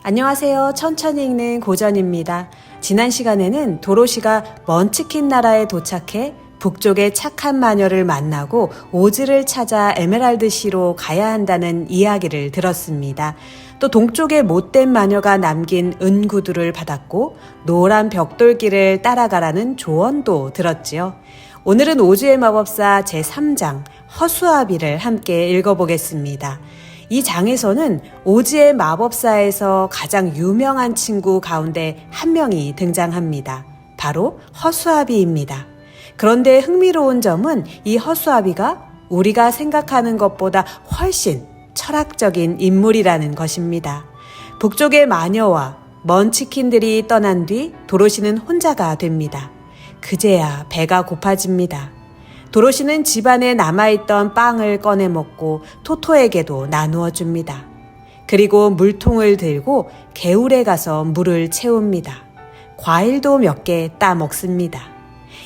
안녕하세요. 천천히 읽는 고전입니다. 지난 시간에는 도로시가 먼치킨 나라에 도착해 북쪽의 착한 마녀를 만나고 오즈를 찾아 에메랄드시로 가야 한다는 이야기를 들었습니다. 또 동쪽의 못된 마녀가 남긴 은구두를 받았고 노란 벽돌길을 따라가라는 조언도 들었지요. 오늘은 오즈의 마법사 제3장 허수아비를 함께 읽어보겠습니다. 이 장에서는 오즈의 마법사에서 가장 유명한 친구 가운데 한 명이 등장합니다. 바로 허수아비입니다. 그런데 흥미로운 점은 이 허수아비가 우리가 생각하는 것보다 훨씬 철학적인 인물이라는 것입니다. 북쪽의 마녀와 먼치킨들이 떠난 뒤 도로시는 혼자가 됩니다. 그제야 배가 고파집니다. 도로시는 집안에 남아있던 빵을 꺼내 먹고 토토에게도 나누어 줍니다. 그리고 물통을 들고 개울에 가서 물을 채웁니다. 과일도 몇 개 따 먹습니다.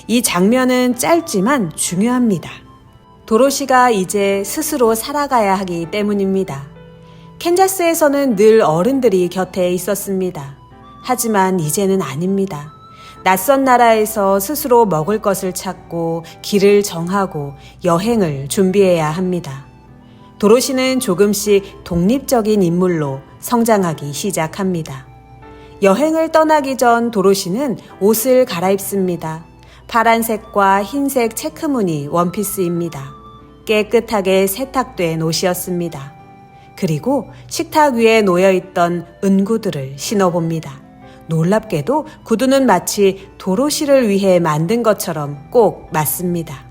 이 장면은 짧지만 중요합니다. 도로시가 이제 스스로 살아가야 하기 때문입니다. 캔자스에서는 늘 어른들이 곁에 있었습니다. 하지만 이제는 아닙니다. 낯선 나라에서 스스로 먹을 것을 찾고 길을 정하고 여행을 준비해야 합니다. 도로시는 조금씩 독립적인 인물로 성장하기 시작합니다. 여행을 떠나기 전 도로시는 옷을 갈아입습니다. 파란색과 흰색 체크무늬 원피스입니다. 깨끗하게 세탁된 옷이었습니다. 그리고 식탁 위에 놓여있던 은구들을 신어봅니다. 놀랍게도 구두는 마치 도로시를 위해 만든 것처럼 꼭 맞습니다.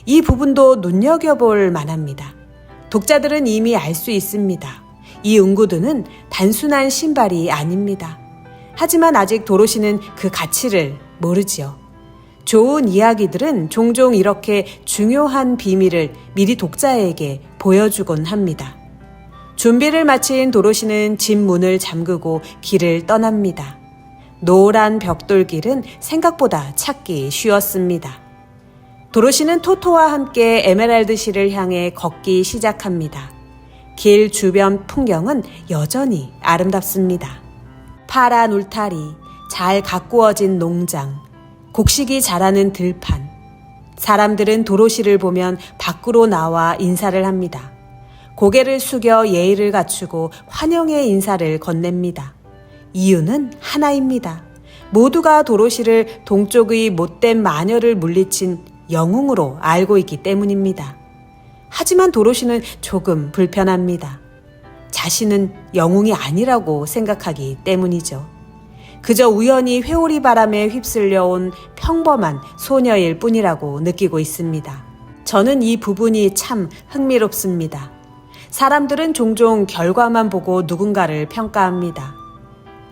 이 부분도 눈여겨볼 만합니다. 독자들은 이미 알 수 있습니다. 이 은구두는 단순한 신발이 아닙니다. 하지만 아직 도로시는 그 가치를 모르지요. 좋은 이야기들은 종종 이렇게 중요한 비밀을 미리 독자에게 보여주곤 합니다. 준비를 마친 도로시는 집 문을 잠그고 길을 떠납니다. 노란 벽돌길은 생각보다 찾기 쉬웠습니다. 도로시는 토토와 함께 에메랄드시를 향해 걷기 시작합니다. 길 주변 풍경은 여전히 아름답습니다. 파란 울타리, 잘 가꾸어진 농장, 곡식이 자라는 들판. 사람들은 도로시를 보면 밖으로 나와 인사를 합니다. 고개를 숙여 예의를 갖추고 환영의 인사를 건넵니다. 이유는 하나입니다. 모두가 도로시를 동쪽의 못된 마녀를 물리친 영웅으로 알고 있기 때문입니다. 하지만 도로시는 조금 불편합니다. 자신은 영웅이 아니라고 생각하기 때문이죠. 그저 우연히 회오리 바람에 휩쓸려 온 평범한 소녀일 뿐이라고 느끼고 있습니다. 저는 이 부분이 참 흥미롭습니다. 사람들은 종종 결과만 보고 누군가를 평가합니다.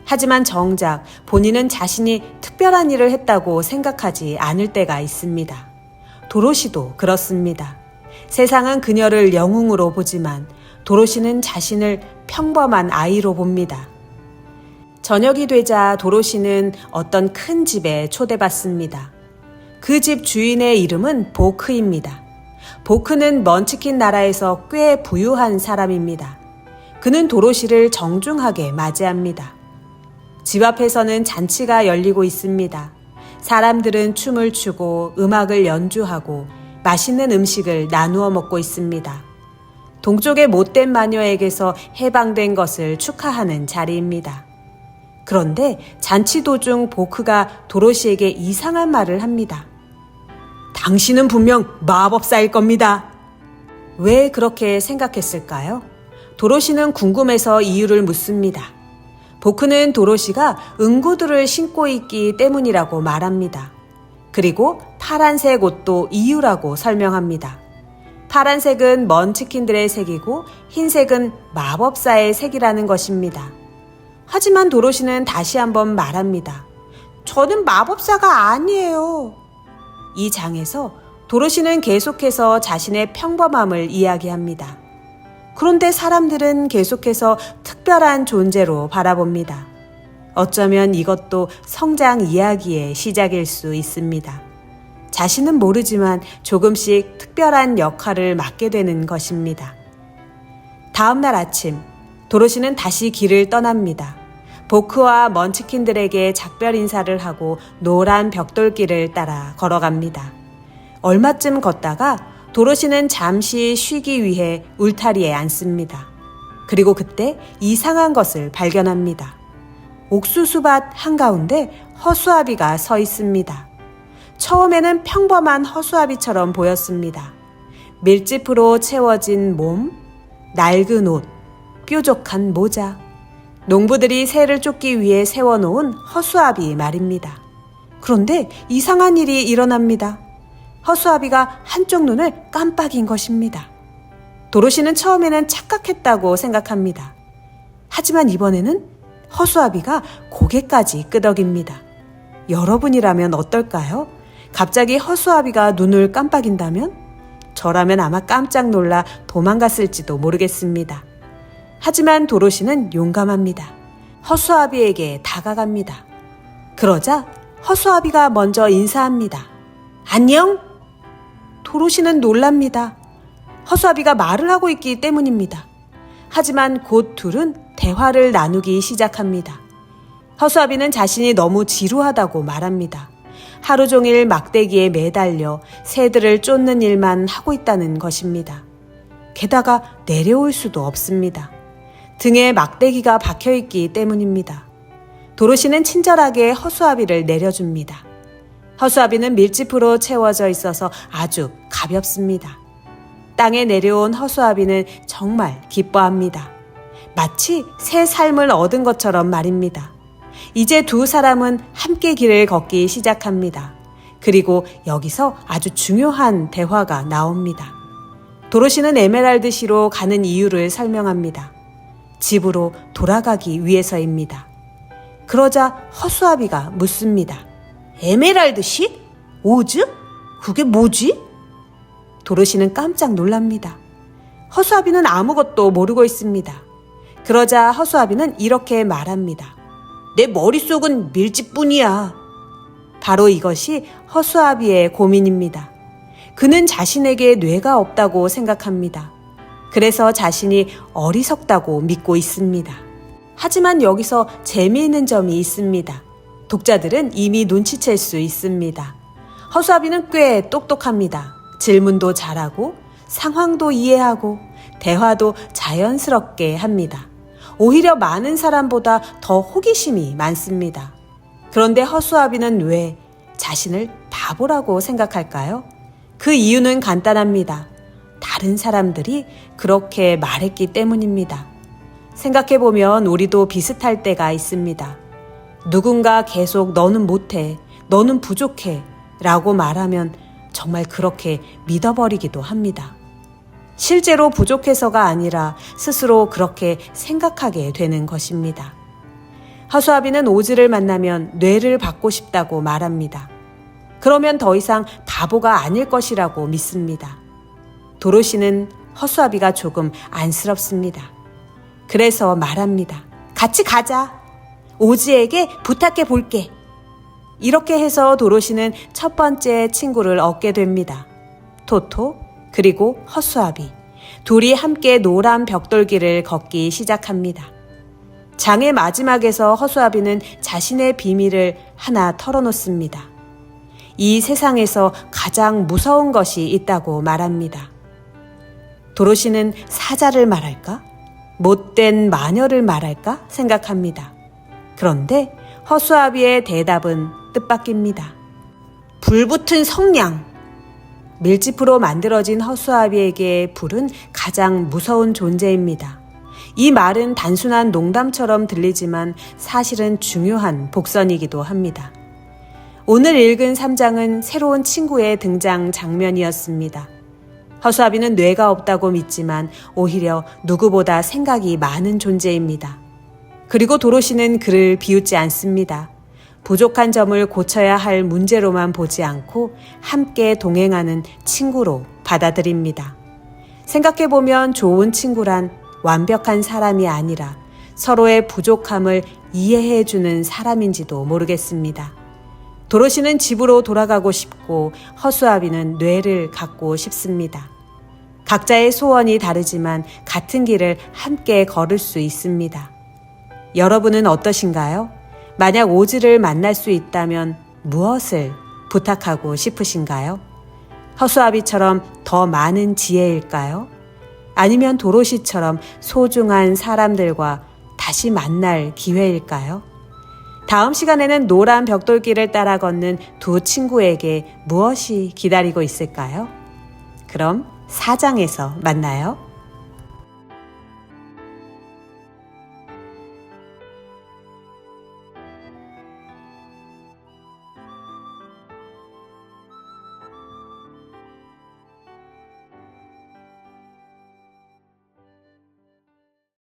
하지만 정작 본인은 자신이 특별한 일을 했다고 생각하지 않을 때가 있습니다. 도로시도 그렇습니다. 세상은 그녀를 영웅으로 보지만 도로시는 자신을 평범한 아이로 봅니다. 저녁이 되자 도로시는 어떤 큰 집에 초대받습니다. 그 집 주인의 이름은 보크입니다. 보크는 먼치킨 나라에서 꽤 부유한 사람입니다. 그는 도로시를 정중하게 맞이합니다. 집 앞에서는 잔치가 열리고 있습니다. 사람들은 춤을 추고 음악을 연주하고 맛있는 음식을 나누어 먹고 있습니다. 동쪽의 못된 마녀에게서 해방된 것을 축하하는 자리입니다. 그런데 잔치 도중 보크가 도로시에게 이상한 말을 합니다. 당신은 분명 마법사일 겁니다. 왜 그렇게 생각했을까요? 도로시는 궁금해서 이유를 묻습니다. 보크는 도로시가 은구두를 신고 있기 때문이라고 말합니다. 그리고 파란색 옷도 이유라고 설명합니다. 파란색은 먼치킨들의 색이고 흰색은 마법사의 색이라는 것입니다. 하지만 도로시는 다시 한번 말합니다. 저는 마법사가 아니에요. 이 장에서 도로시는 계속해서 자신의 평범함을 이야기합니다. 그런데 사람들은 계속해서 특별한 존재로 바라봅니다. 어쩌면 이것도 성장 이야기의 시작일 수 있습니다. 자신은 모르지만 조금씩 특별한 역할을 맡게 되는 것입니다. 다음 날 아침, 도로시는 다시 길을 떠납니다. 보크와 먼치킨들에게 작별 인사를 하고 노란 벽돌길을 따라 걸어갑니다. 얼마쯤 걷다가 도로시는 잠시 쉬기 위해 울타리에 앉습니다. 그리고 그때 이상한 것을 발견합니다. 옥수수밭 한가운데 허수아비가 서 있습니다. 처음에는 평범한 허수아비처럼 보였습니다. 밀짚으로 채워진 몸, 낡은 옷, 뾰족한 모자. 농부들이 새를 쫓기 위해 세워놓은 허수아비 말입니다. 그런데 이상한 일이 일어납니다. 허수아비가 한쪽 눈을 깜빡인 것입니다. 도로시는 처음에는 착각했다고 생각합니다. 하지만 이번에는 허수아비가 고개까지 끄덕입니다. 여러분이라면 어떨까요? 갑자기 허수아비가 눈을 깜빡인다면? 저라면 아마 깜짝 놀라 도망갔을지도 모르겠습니다. 하지만 도로시는 용감합니다. 허수아비에게 다가갑니다. 그러자 허수아비가 먼저 인사합니다. 안녕? 도로시는 놀랍니다. 허수아비가 말을 하고 있기 때문입니다. 하지만 곧 둘은 대화를 나누기 시작합니다. 허수아비는 자신이 너무 지루하다고 말합니다. 하루 종일 막대기에 매달려 새들을 쫓는 일만 하고 있다는 것입니다. 게다가 내려올 수도 없습니다. 등에 막대기가 박혀있기 때문입니다. 도로시는 친절하게 허수아비를 내려줍니다. 허수아비는 밀짚으로 채워져 있어서 아주 가볍습니다. 땅에 내려온 허수아비는 정말 기뻐합니다. 마치 새 삶을 얻은 것처럼 말입니다. 이제 두 사람은 함께 길을 걷기 시작합니다. 그리고 여기서 아주 중요한 대화가 나옵니다. 도로시는 에메랄드시로 가는 이유를 설명합니다. 집으로 돌아가기 위해서입니다. 그러자 허수아비가 묻습니다. 에메랄드시? 오즈? 그게 뭐지? 도로시는 깜짝 놀랍니다. 허수아비는 아무것도 모르고 있습니다. 그러자 허수아비는 이렇게 말합니다. 내 머릿속은 밀집뿐이야. 바로 이것이 허수아비의 고민입니다. 그는 자신에게 뇌가 없다고 생각합니다. 그래서 자신이 어리석다고 믿고 있습니다. 하지만 여기서 재미있는 점이 있습니다. 독자들은 이미 눈치챌 수 있습니다. 허수아비는 꽤 똑똑합니다. 질문도 잘하고 상황도 이해하고 대화도 자연스럽게 합니다. 오히려 많은 사람보다 더 호기심이 많습니다. 그런데 허수아비는 왜 자신을 바보라고 생각할까요? 그 이유는 간단합니다. 다른 사람들이 그렇게 말했기 때문입니다. 생각해보면 우리도 비슷할 때가 있습니다. 누군가 계속 너는 못해, 너는 부족해 라고 말하면 정말 그렇게 믿어버리기도 합니다. 실제로 부족해서가 아니라 스스로 그렇게 생각하게 되는 것입니다. 허수아비는 오즈를 만나면 뇌를 받고 싶다고 말합니다. 그러면 더 이상 바보가 아닐 것이라고 믿습니다. 도로시는 허수아비가 조금 안쓰럽습니다. 그래서 말합니다. 같이 가자. 오즈에게 부탁해 볼게. 이렇게 해서 도로시는 첫 번째 친구를 얻게 됩니다. 토토 그리고 허수아비. 둘이 함께 노란 벽돌길을 걷기 시작합니다. 장의 마지막에서 허수아비는 자신의 비밀을 하나 털어놓습니다. 이 세상에서 가장 무서운 것이 있다고 말합니다. 도로시는 사자를 말할까? 못된 마녀를 말할까? 생각합니다. 그런데 허수아비의 대답은 뜻밖입니다. 불붙은 성냥. 밀짚으로 만들어진 허수아비에게 불은 가장 무서운 존재입니다. 이 말은 단순한 농담처럼 들리지만 사실은 중요한 복선이기도 합니다. 오늘 읽은 3장은 새로운 친구의 등장 장면이었습니다. 허수아비는 뇌가 없다고 믿지만 오히려 누구보다 생각이 많은 존재입니다. 그리고 도로시는 그를 비웃지 않습니다. 부족한 점을 고쳐야 할 문제로만 보지 않고 함께 동행하는 친구로 받아들입니다. 생각해보면 좋은 친구란 완벽한 사람이 아니라 서로의 부족함을 이해해주는 사람인지도 모르겠습니다. 도로시는 집으로 돌아가고 싶고 허수아비는 뇌를 갖고 싶습니다. 각자의 소원이 다르지만 같은 길을 함께 걸을 수 있습니다. 여러분은 어떠신가요? 만약 오즈를 만날 수 있다면 무엇을 부탁하고 싶으신가요? 허수아비처럼 더 많은 지혜일까요? 아니면 도로시처럼 소중한 사람들과 다시 만날 기회일까요? 다음 시간에는 노란 벽돌길을 따라 걷는 두 친구에게 무엇이 기다리고 있을까요? 그럼 4장에서 만나요.